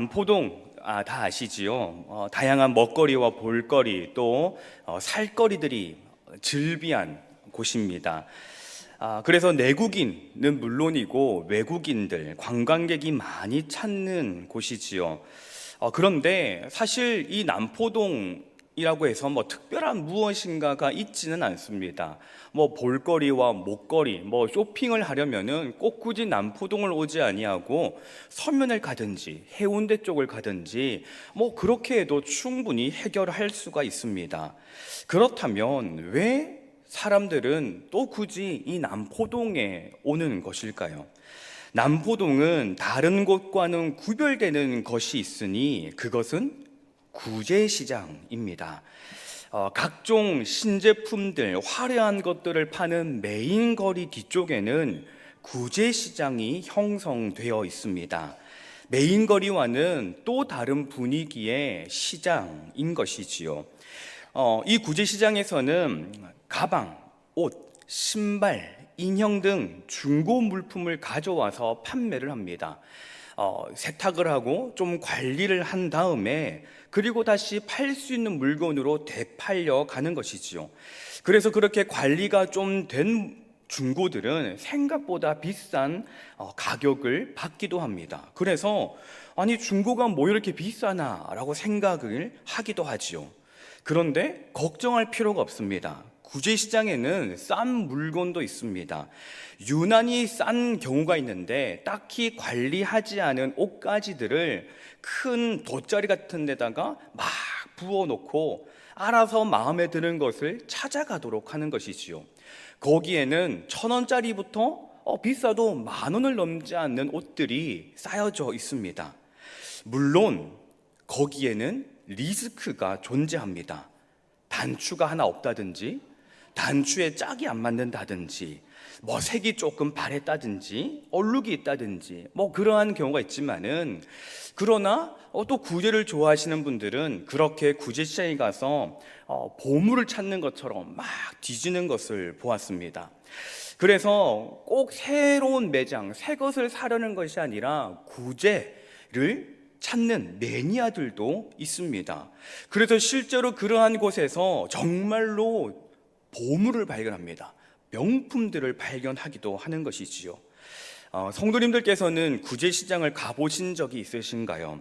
남포동 다 아시지요? 다양한 먹거리와 볼거리 또 살거리들이 즐비한 곳입니다. 그래서 내국인은 물론이고 외국인들, 관광객이 많이 찾는 곳이지요. 그런데 사실 이 남포동이라고 해서 특별한 무엇인가가 있지는 않습니다. 볼거리와 목거리, 쇼핑을 하려면은 꼭 굳이 남포동을 오지 아니하고 서면을 가든지 해운대 쪽을 가든지 그렇게 해도 충분히 해결할 수가 있습니다. 그렇다면 왜 사람들은 또 굳이 이 남포동에 오는 것일까요? 남포동은 다른 곳과는 구별되는 것이 있으니 그것은 구제시장입니다. 각종 신제품들, 화려한 것들을 파는 메인 거리 뒤쪽에는 구제시장이 형성되어 있습니다. 메인 거리와는 또 다른 분위기의 시장인 것이지요. 이 구제시장에서는 가방, 옷, 신발, 인형 등 중고 물품을 가져와서 판매를 합니다. 세탁을 하고 좀 관리를 한 다음에 그리고 다시 팔 수 있는 물건으로 되팔려 가는 것이지요. 그래서 그렇게 관리가 좀 된 중고들은 생각보다 비싼 가격을 받기도 합니다. 그래서 아니 중고가 이렇게 비싸나라고 생각을 하기도 하지요. 그런데 걱정할 필요가 없습니다. 구제시장에는 싼 물건도 있습니다. 유난히 싼 경우가 있는데 딱히 관리하지 않은 옷가지들을 큰 돗자리 같은 데다가 막 부어놓고 알아서 마음에 드는 것을 찾아가도록 하는 것이지요. 거기에는 1,000원짜리부터 비싸도 10,000원을 넘지 않는 옷들이 쌓여져 있습니다. 물론 거기에는 리스크가 존재합니다. 단추가 하나 없다든지 단추에 짝이 안 맞는다든지 색이 조금 바랬다든지 얼룩이 있다든지 그러한 경우가 있지만은 그러나 또 구제를 좋아하시는 분들은 그렇게 구제시장에 가서 보물을 찾는 것처럼 막 뒤지는 것을 보았습니다. 그래서 꼭 새로운 매장, 새 것을 사려는 것이 아니라 구제를 찾는 매니아들도 있습니다. 그래서 실제로 그러한 곳에서 정말로 보물을 발견합니다. 명품들을 발견하기도 하는 것이지요. 성도님들께서는 구제시장을 가보신 적이 있으신가요?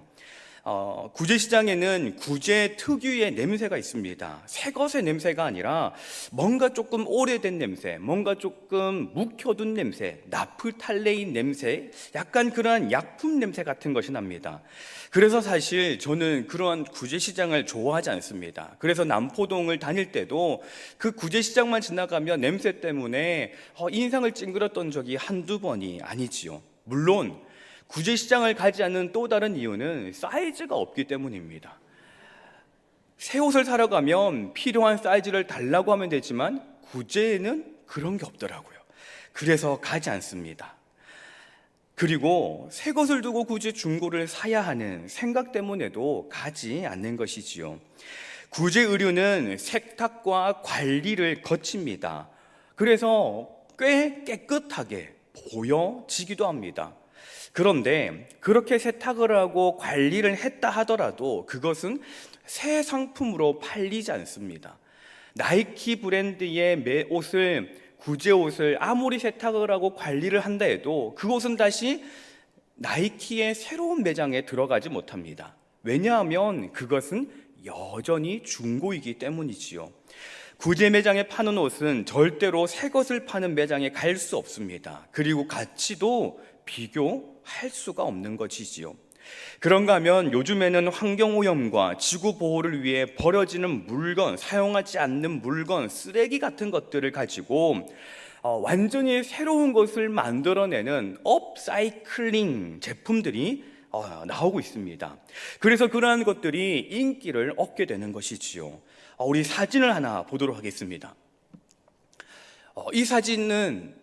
구제시장에는 구제 특유의 냄새가 있습니다. 새 것의 냄새가 아니라 뭔가 조금 오래된 냄새, 뭔가 조금 묵혀둔 냄새, 나프탈레인 냄새, 약간 그러한 약품 냄새 같은 것이 납니다. 그래서 사실 저는 그러한 구제시장을 좋아하지 않습니다. 그래서 남포동을 다닐 때도 그 구제시장만 지나가면 냄새 때문에 인상을 찡그렸던 적이 한두 번이 아니지요. 물론 구제시장을 가지 않는 또 다른 이유는 사이즈가 없기 때문입니다. 새 옷을 사러 가면 필요한 사이즈를 달라고 하면 되지만 구제에는 그런 게 없더라고요. 그래서 가지 않습니다. 그리고 새 것을 두고 굳이 중고를 사야 하는 생각 때문에도 가지 않는 것이지요. 구제 의류는 세탁과 관리를 거칩니다. 그래서 꽤 깨끗하게 보여지기도 합니다. 그런데 그렇게 세탁을 하고 관리를 했다 하더라도 그것은 새 상품으로 팔리지 않습니다. 나이키 브랜드의 구제 옷을 아무리 세탁을 하고 관리를 한다 해도 그곳은 다시 나이키의 새로운 매장에 들어가지 못합니다. 왜냐하면 그것은 여전히 중고이기 때문이지요. 구제 매장에 파는 옷은 절대로 새 것을 파는 매장에 갈 수 없습니다. 그리고 가치도 비교할 수가 없는 것이지요. 그런가 하면 요즘에는 환경오염과 지구보호를 위해 버려지는 물건, 사용하지 않는 물건, 쓰레기 같은 것들을 가지고 완전히 새로운 것을 만들어내는 업사이클링 제품들이 나오고 있습니다. 그래서 그러한 것들이 인기를 얻게 되는 것이지요. 우리 사진을 하나 보도록 하겠습니다. 이 사진은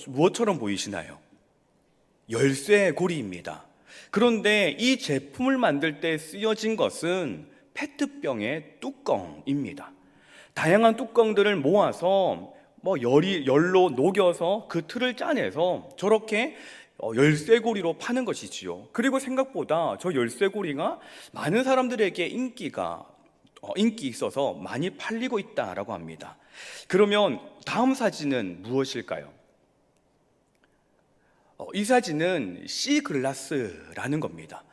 무엇처럼 보이시나요? 열쇠고리입니다. 그런데 이 제품을 만들 때 쓰여진 것은 페트병의 뚜껑입니다. 다양한 뚜껑들을 모아서 열로 녹여서 그 틀을 짜내서 저렇게 열쇠고리로 파는 것이지요. 그리고 생각보다 저 열쇠고리가 많은 사람들에게 인기 있어서 많이 팔리고 있다라고 합니다. 그러면 다음 사진은 무엇일까요? 이 사진은 씨글라스라는 겁니다.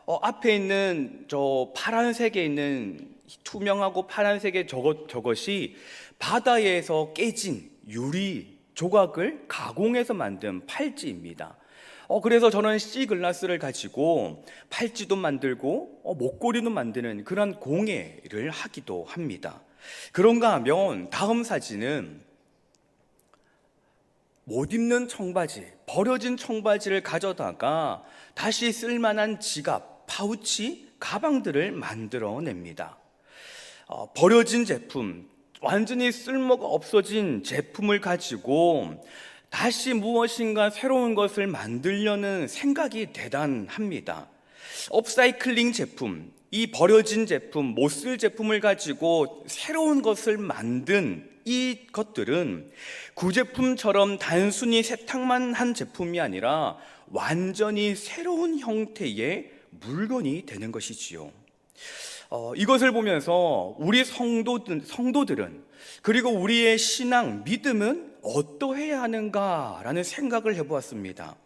앞에 있는 저 파란색에 있는 투명하고 파란색의 저것이 바다에서 깨진 유리 조각을 가공해서 만든 팔찌입니다. 그래서 저는 씨글라스를 가지고 팔찌도 만들고 목걸이도 만드는 그런 공예를 하기도 합니다. 그런가 하면 다음 사진은 못 입는 청바지, 버려진 청바지를 가져다가 다시 쓸만한 지갑, 파우치, 가방들을 만들어냅니다. 버려진 제품, 완전히 쓸모가 없어진 제품을 가지고 다시 무엇인가 새로운 것을 만들려는 생각이 대단합니다. 업사이클링 제품, 이 버려진 제품, 못 쓸 제품을 가지고 새로운 것을 만든 이 것들은 구제품처럼 단순히 세탁만 한 제품이 아니라 완전히 새로운 형태의 물건이 되는 것이지요. 이것을 보면서 우리 성도들은 그리고 우리의 신앙, 믿음은 어떠해야 하는가라는 생각을 해보았습니다.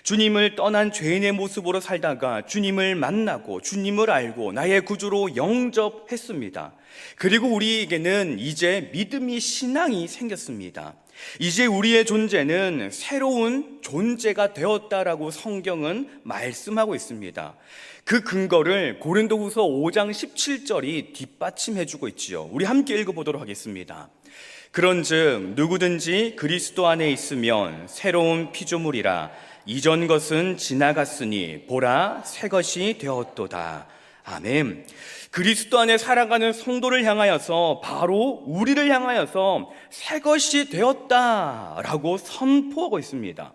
주님을 떠난 죄인의 모습으로 살다가 주님을 만나고 주님을 알고 나의 구주로 영접했습니다. 그리고 우리에게는 이제 믿음이 신앙이 생겼습니다. 이제 우리의 존재는 새로운 존재가 되었다라고 성경은 말씀하고 있습니다. 그 근거를 고린도후서 5장 17절이 뒷받침해주고 있지요. 우리 함께 읽어보도록 하겠습니다. 그런즉 누구든지 그리스도 안에 있으면 새로운 피조물이라 이전 것은 지나갔으니 보라 새 것이 되었도다. 아멘. 그리스도 안에 살아가는 성도를 향하여서 바로 우리를 향하여서 새 것이 되었다라고 선포하고 있습니다.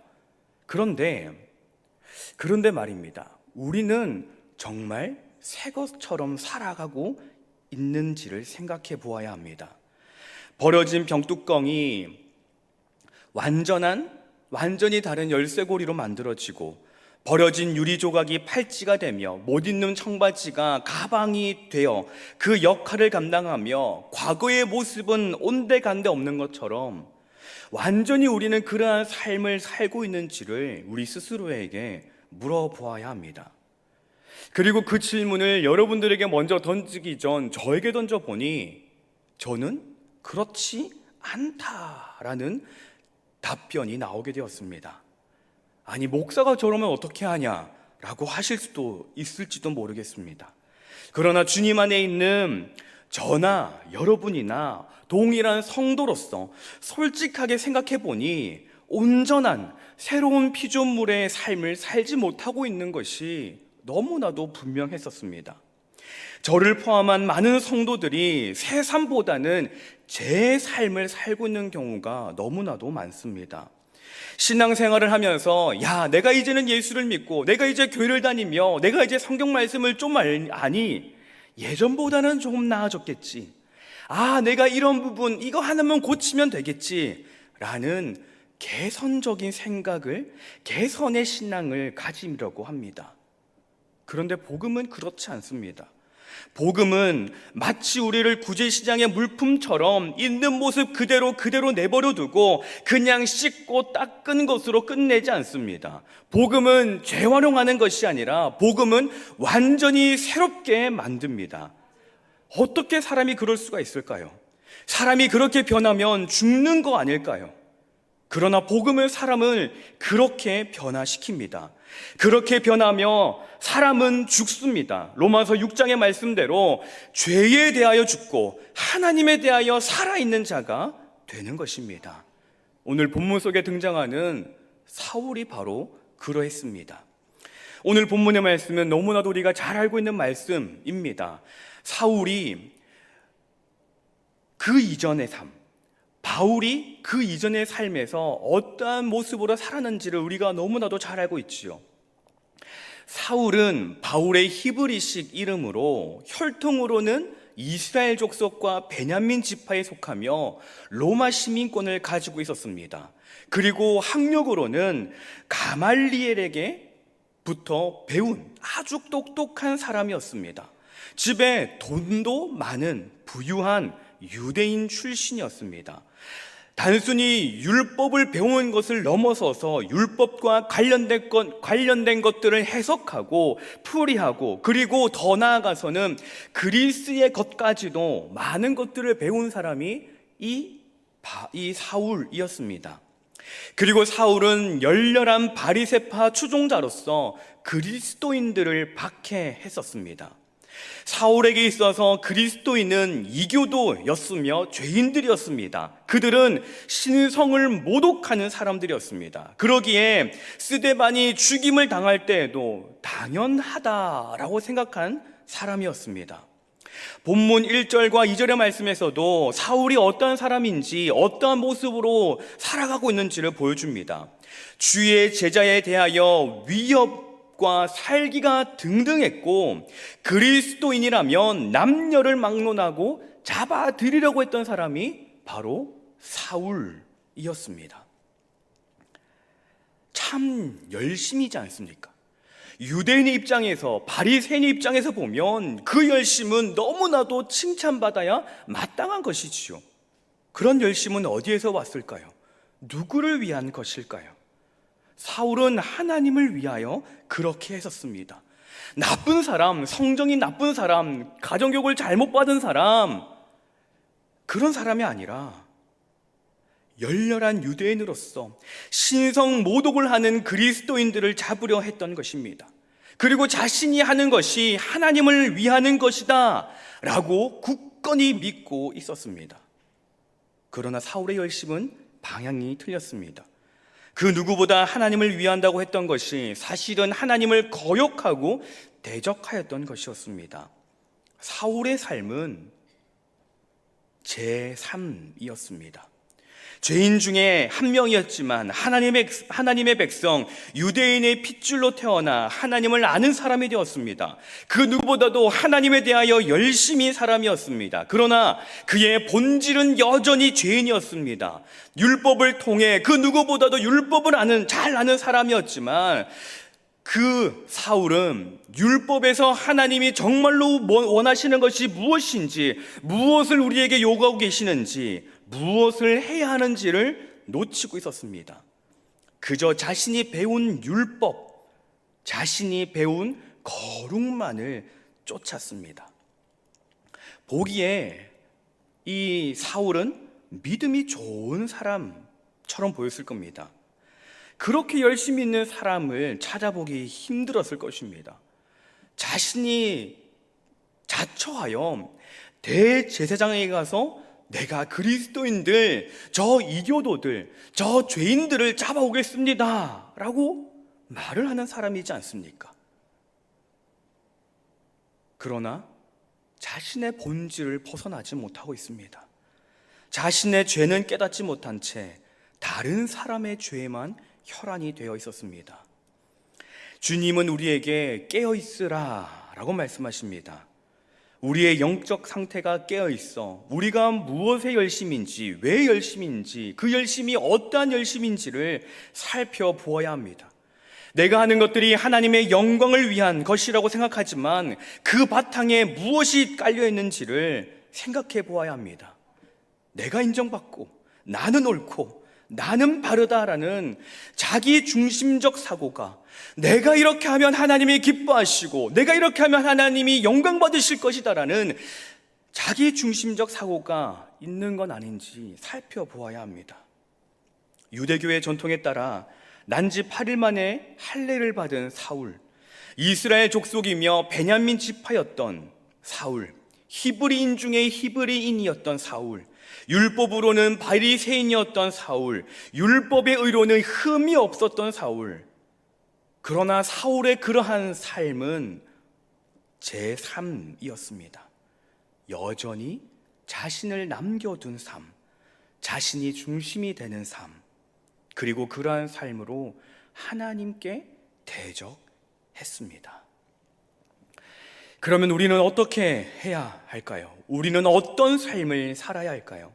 그런데 말입니다. 우리는 정말 새 것처럼 살아가고 있는지를 생각해 보아야 합니다. 버려진 병뚜껑이 완전히 다른 열쇠고리로 만들어지고 버려진 유리 조각이 팔찌가 되며 못 입는 청바지가 가방이 되어 그 역할을 감당하며 과거의 모습은 온데간데 없는 것처럼 완전히 우리는 그러한 삶을 살고 있는지를 우리 스스로에게 물어보아야 합니다. 그리고 그 질문을 여러분들에게 먼저 던지기 전 저에게 던져보니 저는 그렇지 않다라는 답변이 나오게 되었습니다. 아니, 목사가 저러면 어떻게 하냐라고 하실 수도 있을지도 모르겠습니다. 그러나 주님 안에 있는 저나 여러분이나 동일한 성도로서 솔직하게 생각해 보니 온전한 새로운 피조물의 삶을 살지 못하고 있는 것이 너무나도 분명했었습니다. 저를 포함한 많은 성도들이 새 삶보다는 제 삶을 살고 있는 경우가 너무나도 많습니다. 신앙생활을 하면서 내가 이제는 예수를 믿고 내가 이제 교회를 다니며 내가 이제 성경 말씀을 좀 아니 예전보다는 조금 나아졌겠지. 내가 이런 부분 이거 하나만 고치면 되겠지 라는 개선적인 생각을, 개선의 신앙을 가지려고 합니다. 그런데 복음은 그렇지 않습니다. 복음은 마치 우리를 구제시장의 물품처럼 있는 모습 그대로 내버려 두고 그냥 씻고 닦은 것으로 끝내지 않습니다. 복음은 재활용하는 것이 아니라 복음은 완전히 새롭게 만듭니다. 어떻게 사람이 그럴 수가 있을까요? 사람이 그렇게 변하면 죽는 거 아닐까요? 그러나 복음은 사람을 그렇게 변화시킵니다. 그렇게 변하며 사람은 죽습니다. 로마서 6장의 말씀대로 죄에 대하여 죽고 하나님에 대하여 살아있는 자가 되는 것입니다. 오늘 본문 속에 등장하는 사울이 바로 그러했습니다. 오늘 본문의 말씀은 너무나도 우리가 잘 알고 있는 말씀입니다. 사울이 그 이전의 삶, 바울이 그 이전의 삶에서 어떠한 모습으로 살았는지를 우리가 너무나도 잘 알고 있지요. 사울은 바울의 히브리식 이름으로 혈통으로는 이스라엘 족속과 베냐민 지파에 속하며 로마 시민권을 가지고 있었습니다. 그리고 학력으로는 가말리엘에게부터 배운 아주 똑똑한 사람이었습니다. 집에 돈도 많은 부유한 유대인 출신이었습니다. 단순히 율법을 배우는 것을 넘어서서 율법과 관련된 것들을 해석하고 풀이하고, 그리고 더 나아가서는 그리스의 것까지도 많은 것들을 배운 사람이 이 사울이었습니다. 그리고 사울은 열렬한 바리새파 추종자로서 그리스도인들을 박해했었습니다. 사울에게 있어서 그리스도인은 이교도였으며 죄인들이었습니다. 그들은 신성을 모독하는 사람들이었습니다. 그러기에 스데반이 죽임을 당할 때에도 당연하다라고 생각한 사람이었습니다. 본문 1절과 2절의 말씀에서도 사울이 어떠한 사람인지, 어떠한 모습으로 살아가고 있는지를 보여줍니다. 주의 제자에 대하여 위협과 살기가 등등했고, 그리스도인이라면 남녀를 막론하고 잡아들이려고 했던 사람이 바로 사울이었습니다. 참 열심이지 않습니까? 유대인의 입장에서, 바리새인의 입장에서 보면 그 열심은 너무나도 칭찬받아야 마땅한 것이지요. 그런 열심은 어디에서 왔을까요? 누구를 위한 것일까요? 사울은 하나님을 위하여 그렇게 했었습니다. 나쁜 사람, 성정이 나쁜 사람, 가정교육을 잘못 받은 사람, 그런 사람이 아니라 열렬한 유대인으로서 신성 모독을 하는 그리스도인들을 잡으려 했던 것입니다. 그리고 자신이 하는 것이 하나님을 위하는 것이다 라고 굳건히 믿고 있었습니다. 그러나 사울의 열심은 방향이 틀렸습니다. 그 누구보다 하나님을 위한다고 했던 것이 사실은 하나님을 거역하고 대적하였던 것이었습니다. 사울의 삶은 제3이었습니다. 죄인 중에 한 명이었지만 하나님의 백성, 유대인의 핏줄로 태어나 하나님을 아는 사람이 되었습니다. 그 누구보다도 하나님에 대하여 열심히 사람이었습니다. 그러나 그의 본질은 여전히 죄인이었습니다. 율법을 통해 그 누구보다도 율법을 잘 아는 사람이었지만, 그 사울은 율법에서 하나님이 정말로 원하시는 것이 무엇인지, 무엇을 우리에게 요구하고 계시는지, 무엇을 해야 하는지를 놓치고 있었습니다. 그저 자신이 배운 율법, 자신이 배운 거룩만을 쫓았습니다. 보기에 이 사울은 믿음이 좋은 사람처럼 보였을 겁니다. 그렇게 열심히 있는 사람을 찾아보기 힘들었을 것입니다. 자신이 자처하여 대제사장에게 가서 내가 그리스도인들, 저 이교도들, 저 죄인들을 잡아오겠습니다 라고 말을 하는 사람이지 않습니까? 그러나 자신의 본질을 벗어나지 못하고 있습니다. 자신의 죄는 깨닫지 못한 채 다른 사람의 죄에만 혈안이 되어 있었습니다. 주님은 우리에게 깨어있으라 라고 말씀하십니다. 우리의 영적 상태가 깨어있어 우리가 무엇의 열심인지, 왜 열심인지, 그 열심이 어떠한 열심인지를 살펴보아야 합니다. 내가 하는 것들이 하나님의 영광을 위한 것이라고 생각하지만 그 바탕에 무엇이 깔려있는지를 생각해 보아야 합니다. 내가 인정받고 나는 옳고 나는 바르다라는 자기 중심적 사고가, 내가 이렇게 하면 하나님이 기뻐하시고 내가 이렇게 하면 하나님이 영광 받으실 것이다라는 자기 중심적 사고가 있는 건 아닌지 살펴보아야 합니다. 유대교의 전통에 따라 난지 8일 만에 할례를 받은 사울, 이스라엘 족속이며 베냐민 지파였던 사울, 히브리인 중에 히브리인이었던 사울, 율법으로는 바리새인이었던 사울, 율법의 의로는 흠이 없었던 사울. 그러나 사울의 그러한 삶은 제3이었습니다. 여전히 자신을 남겨둔 삶, 자신이 중심이 되는 삶, 그리고 그러한 삶으로 하나님께 대적했습니다. 그러면 우리는 어떻게 해야 할까요? 우리는 어떤 삶을 살아야 할까요?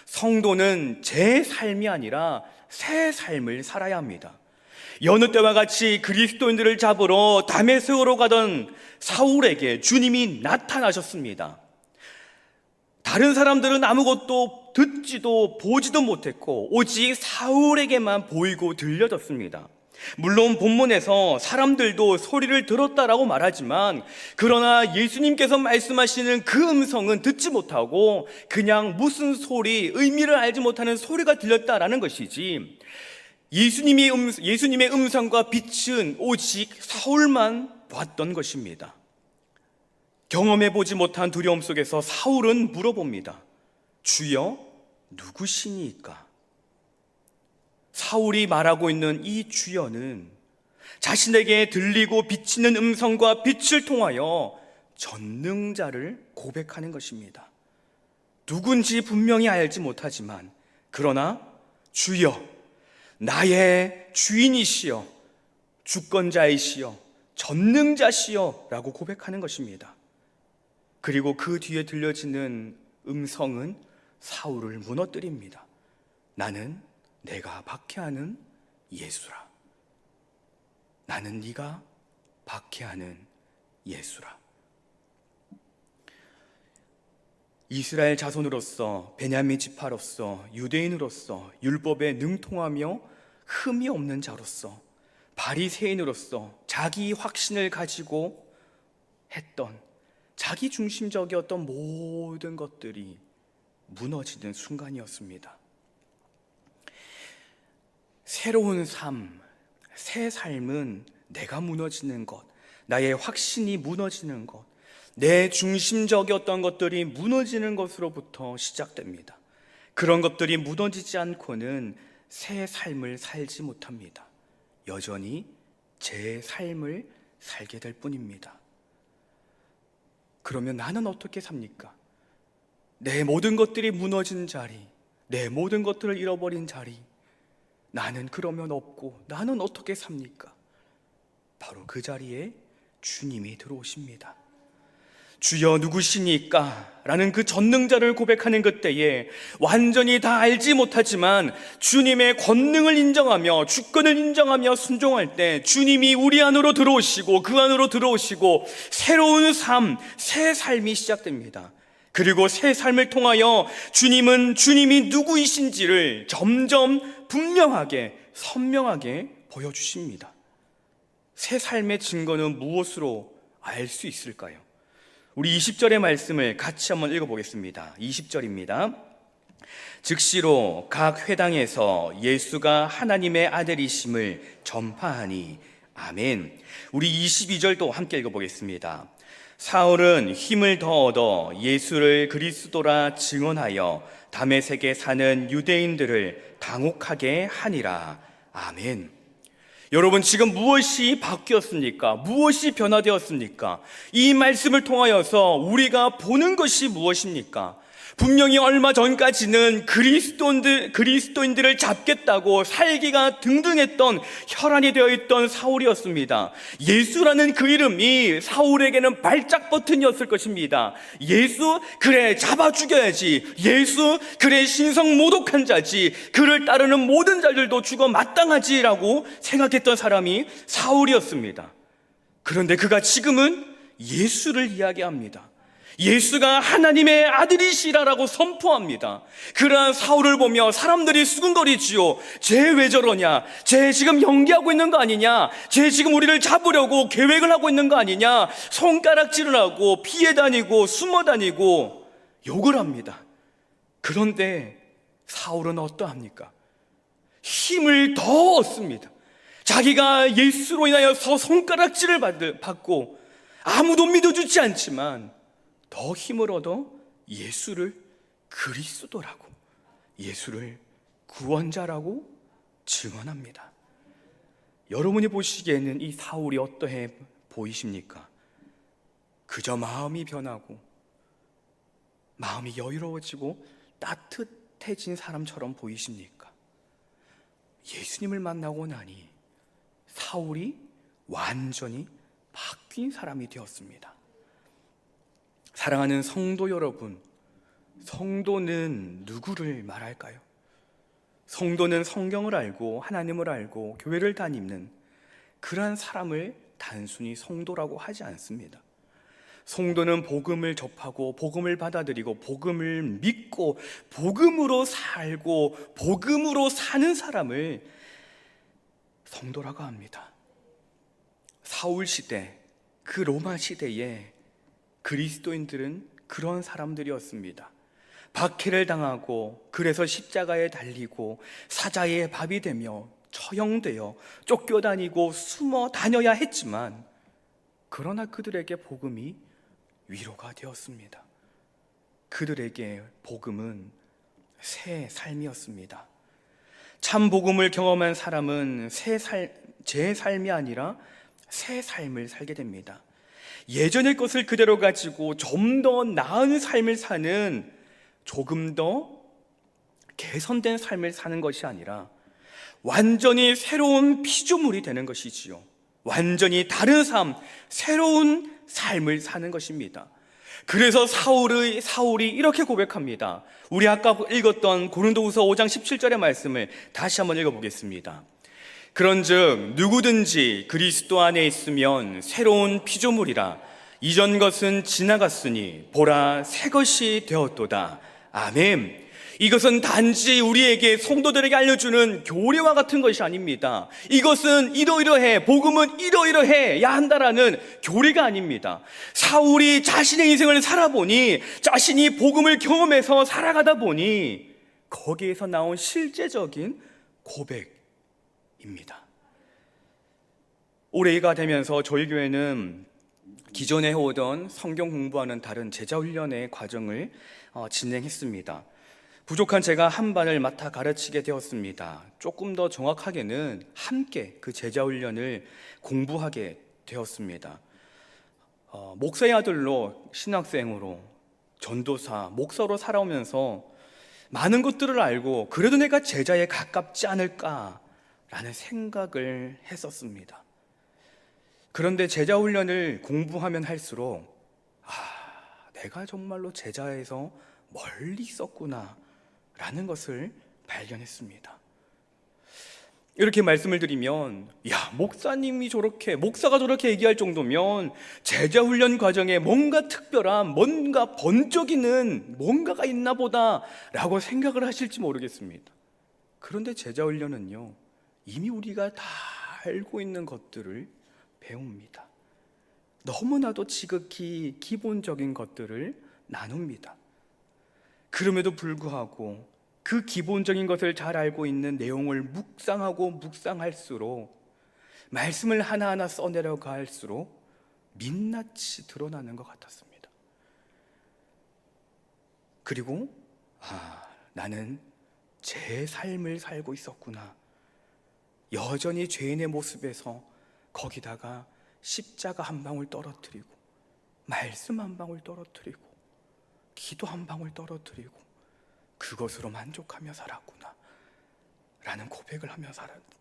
성도는 제 삶이 아니라 새 삶을 살아야 합니다. 여느 때와 같이 그리스도인들을 잡으러 다메섹으로 가던 사울에게 주님이 나타나셨습니다. 다른 사람들은 아무것도 듣지도 보지도 못했고 오직 사울에게만 보이고 들려졌습니다. 물론 본문에서 사람들도 소리를 들었다라고 말하지만 그러나 예수님께서 말씀하시는 그 음성은 듣지 못하고 그냥 무슨 소리, 의미를 알지 못하는 소리가 들렸다라는 것이지, 예수님의 음성과 빛은 오직 사울만 봤던 것입니다. 경험해보지 못한 두려움 속에서 사울은 물어봅니다. 주여, 누구시니까? 사울이 말하고 있는 이 주여는 자신에게 들리고 비치는 음성과 빛을 통하여 전능자를 고백하는 것입니다. 누군지 분명히 알지 못하지만 그러나 주여, 나의 주인이시여, 주권자이시여, 전능자시여 라고 고백하는 것입니다. 그리고 그 뒤에 들려지는 음성은 사울을 무너뜨립니다. 나는 내가 박해하는 예수라. 나는 네가 박해하는 예수라. 이스라엘 자손으로서, 베냐민 지파로서, 유대인으로서, 율법에 능통하며 흠이 없는 자로서, 바리새인으로서 자기 확신을 가지고 했던 자기 중심적이었던 모든 것들이 무너지는 순간이었습니다. 새로운 삶, 새 삶은 내가 무너지는 것, 나의 확신이 무너지는 것, 내 중심적이었던 것들이 무너지는 것으로부터 시작됩니다. 그런 것들이 무너지지 않고는 새 삶을 살지 못합니다. 여전히 제 삶을 살게 될 뿐입니다. 그러면 나는 어떻게 삽니까? 내 모든 것들이 무너진 자리, 내 모든 것들을 잃어버린 자리, 나는 그러면 없고 나는 어떻게 삽니까? 바로 그 자리에 주님이 들어오십니다. 주여 누구시니까? 라는 그 전능자를 고백하는 그때에 완전히 다 알지 못하지만 주님의 권능을 인정하며 주권을 인정하며 순종할 때 주님이 우리 안으로 들어오시고 그 안으로 들어오시고 새로운 삶, 새 삶이 시작됩니다. 그리고 새 삶을 통하여 주님은 주님이 누구이신지를 점점 분명하게 선명하게 보여주십니다. 새 삶의 증거는 무엇으로 알 수 있을까요? 우리 20절의 말씀을 같이 한번 읽어보겠습니다. 20절입니다. 즉시로 각 회당에서 예수가 하나님의 아들이심을 전파하니 아멘. 우리 22절도 함께 읽어보겠습니다. 사울은 힘을 더 얻어 예수를 그리스도라 증언하여 다메섹에 사는 유대인들을 당혹하게 하니라. 아멘. 여러분, 지금 무엇이 바뀌었습니까? 무엇이 변화되었습니까? 이 말씀을 통하여서 우리가 보는 것이 무엇입니까? 분명히 얼마 전까지는 그리스도인들을 잡겠다고 살기가 등등했던 혈안이 되어 있던 사울이었습니다. 예수라는 그 이름이 사울에게는 발작 버튼이었을 것입니다. 예수, 그래 잡아 죽여야지. 예수, 그래 신성 모독한 자지. 그를 따르는 모든 자들도 죽어 마땅하지라고 생각했던 사람이 사울이었습니다. 그런데 그가 지금은 예수를 이야기합니다. 예수가 하나님의 아들이시라라고 선포합니다. 그러한 사울을 보며 사람들이 수군거리지요. 쟤 왜 저러냐? 쟤 지금 연기하고 있는 거 아니냐? 쟤 지금 우리를 잡으려고 계획을 하고 있는 거 아니냐? 손가락질을 하고 피해 다니고 숨어 다니고 욕을 합니다. 그런데 사울은 어떠합니까? 힘을 더 얻습니다. 자기가 예수로 인하여서 손가락질을 받고 아무도 믿어주지 않지만 더 힘을 얻어 예수를 그리스도라고, 예수를 구원자라고 증언합니다. 여러분이 보시기에는 이 사울이 어떠해 보이십니까? 그저 마음이 변하고 마음이 여유로워지고 따뜻해진 사람처럼 보이십니까? 예수님을 만나고 나니 사울이 완전히 바뀐 사람이 되었습니다. 사랑하는 성도 여러분, 성도는 누구를 말할까요? 성도는 성경을 알고 하나님을 알고 교회를 다니는 그러한 사람을 단순히 성도라고 하지 않습니다. 성도는 복음을 접하고 복음을 받아들이고 복음을 믿고 복음으로 살고 복음으로 사는 사람을 성도라고 합니다. 사울 시대, 그 로마 시대에 그리스도인들은 그런 사람들이었습니다. 박해를 당하고 그래서 십자가에 달리고 사자의 밥이 되며 처형되어 쫓겨다니고 숨어 다녀야 했지만 그러나 그들에게 복음이 위로가 되었습니다. 그들에게 복음은 새 삶이었습니다. 참 복음을 경험한 사람은 제 삶이 아니라 새 삶을 살게 됩니다. 예전의 것을 그대로 가지고 좀 더 나은 삶을 사는, 조금 더 개선된 삶을 사는 것이 아니라 완전히 새로운 피조물이 되는 것이지요. 완전히 다른 삶, 새로운 삶을 사는 것입니다. 그래서 사울이 이렇게 고백합니다. 우리 아까 읽었던 고린도후서 5장 17절의 말씀을 다시 한번 읽어보겠습니다. 그런즉 누구든지 그리스도 안에 있으면 새로운 피조물이라. 이전 것은 지나갔으니 보라 새 것이 되었도다. 아멘. 이것은 단지 우리에게 성도들에게 알려주는 교리와 같은 것이 아닙니다. 이것은 이러이러해, 복음은 이러이러해야 한다라는 교리가 아닙니다. 사울이 자신의 인생을 살아보니, 자신이 복음을 경험해서 살아가다 보니 거기에서 나온 실제적인 고백입니다. 올해가 되면서 저희 교회는 기존에 해오던 성경 공부하는 다른 제자훈련의 과정을 진행했습니다. 부족한 제가 한 반을 맡아 가르치게 되었습니다. 조금 더 정확하게는 함께 그 제자훈련을 공부하게 되었습니다. 목사의 아들로 신학생으로 전도사, 목사로 살아오면서 많은 것들을 알고 그래도 내가 제자에 가깝지 않을까라는 생각을 했었습니다. 그런데 제자훈련을 공부하면 할수록 내가 정말로 제자에서 멀리 있었구나 라는 것을 발견했습니다. 이렇게 말씀을 드리면 목사가 저렇게 얘기할 정도면 제자훈련 과정에 뭔가 특별한, 뭔가 번쩍이는 뭔가가 있나 보다 라고 생각을 하실지 모르겠습니다. 그런데 제자훈련은요, 이미 우리가 다 알고 있는 것들을 배웁니다. 너무나도 지극히 기본적인 것들을 나눕니다. 그럼에도 불구하고 그 기본적인 것을 잘 알고 있는 내용을 묵상할수록, 말씀을 하나하나 써내려갈수록 민낯이 드러나는 것 같았습니다. 그리고 나는 제 삶을 살고 있었구나. 여전히 죄인의 모습에서 거기다가 십자가 한 방울 떨어뜨리고, 말씀 한 방울 떨어뜨리고, 기도 한 방울 떨어뜨리고 그것으로 만족하며 살았구나 라는 고백을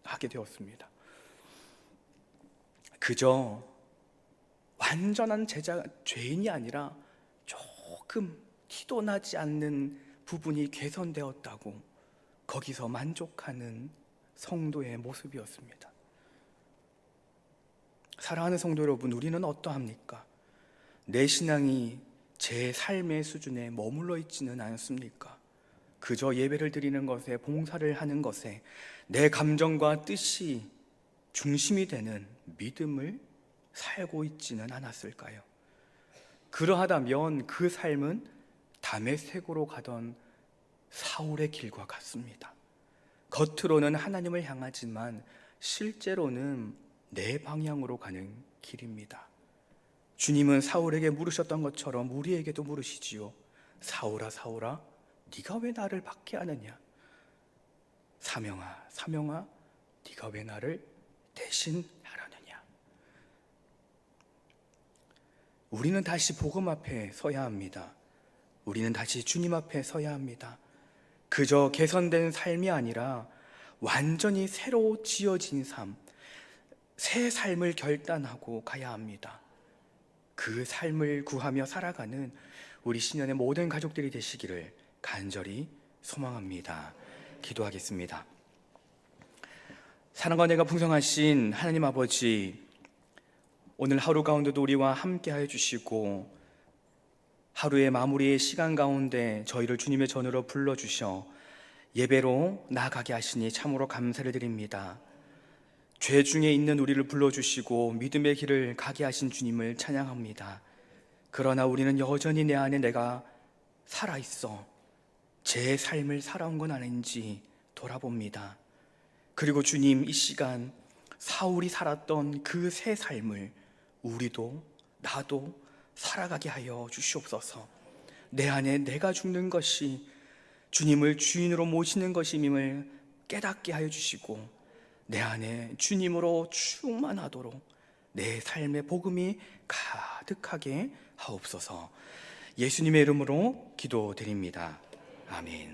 하게 되었습니다. 그저 완전한 죄인이 아니라 조금 티도 나지 않는 부분이 개선되었다고 거기서 만족하는 성도의 모습이었습니다. 사랑하는 성도 여러분, 우리는 어떠합니까? 내 신앙이 제 삶의 수준에 머물러 있지는 않습니까? 그저 예배를 드리는 것에, 봉사를 하는 것에 내 감정과 뜻이 중심이 되는 믿음을 살고 있지는 않았을까요? 그러하다면 그 삶은 다메섹으로 가던 사울의 길과 같습니다. 겉으로는 하나님을 향하지만 실제로는 내 방향으로 가는 길입니다. 주님은 사울에게 물으셨던 것처럼 우리에게도 물으시지요. 사울아, 사울아, 네가 왜 나를 박해하느냐? 사명아, 사명아, 네가 왜 나를 대신하려느냐? 우리는 다시 복음 앞에 서야 합니다. 우리는 다시 주님 앞에 서야 합니다. 그저 개선된 삶이 아니라 완전히 새로 지어진 삶, 새 삶을 결단하고 가야 합니다. 그 삶을 구하며 살아가는 우리 신년의 모든 가족들이 되시기를 간절히 소망합니다. 기도하겠습니다. 사랑과 은혜가 풍성하신 하나님 아버지, 오늘 하루 가운데도 우리와 함께하여 주시고 하루의 마무리의 시간 가운데 저희를 주님의 전으로 불러주셔 예배로 나아가게 하시니 참으로 감사를 드립니다. 죄 중에 있는 우리를 불러주시고 믿음의 길을 가게 하신 주님을 찬양합니다. 그러나 우리는 여전히 내 안에 내가 살아있어 제 삶을 살아온 건 아닌지 돌아봅니다. 그리고 주님, 이 시간 사울이 살았던 그 새 삶을 우리도 나도 살아가게 하여 주시옵소서. 내 안에 내가 죽는 것이 주님을 주인으로 모시는 것임을 깨닫게 하여 주시고 내 안에 주님으로 충만하도록 내 삶의 복음이 가득하게 하옵소서. 예수님의 이름으로 기도드립니다. 아멘.